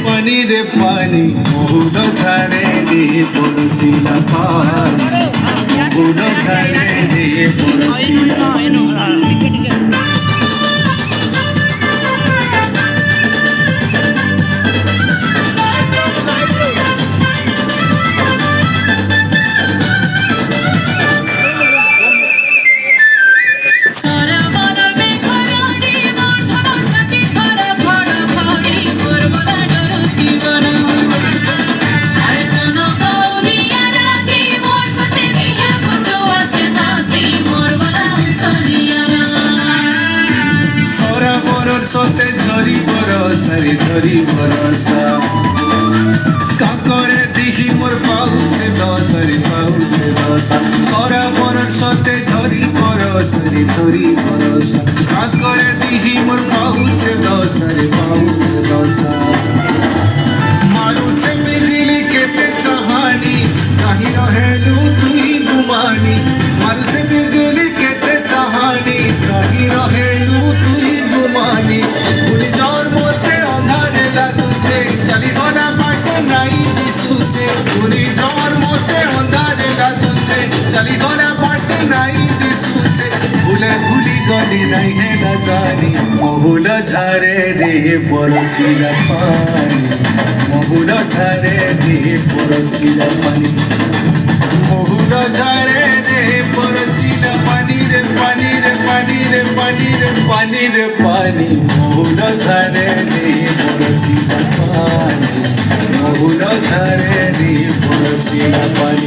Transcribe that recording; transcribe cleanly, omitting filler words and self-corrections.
পানি রে পানি মহুল ঝাড়ে রে পড়শিলা পানি মহুল ঝাড়ে রে পড়শিলা সতে ঝরি বরসারে ঝরি বরসা কাকরে দিহি মোর পাউছে দশরে পাউছে দশা সরাবর সতে ঝরি বরসারে ঝরি বরসা কাকরে দিহি মোর পাউছে দশরে পাউছে দশা মারুছে বিজলি কেতে চাহানি কাহি রহেলু তুই গুমানি মারুছে বিজলি কেতে চাহানি কাহি রহেলু তুই গুমানি পুরি জোর মতে অন্ধারে লাগুছে চলিব না বাট নাই দিশুছে পুরি জোর মতে অন্ধারে লাগুছে চলিব না বাট নাই দিশুছে ভুলে ভুলি গলি নাই হে না জানি মহুল ঝারে রে বরশিলা পানি মহুল ঝারে রে পড়শিলা পানি মহুল ঝারে রে পড়শিলা পানি রে পানি রে পানি রে পানি রে পানি রে পানি মহুল ঝারে রে পড়শিলা পানি মহুল ঝারে রে পড়শিলা পানি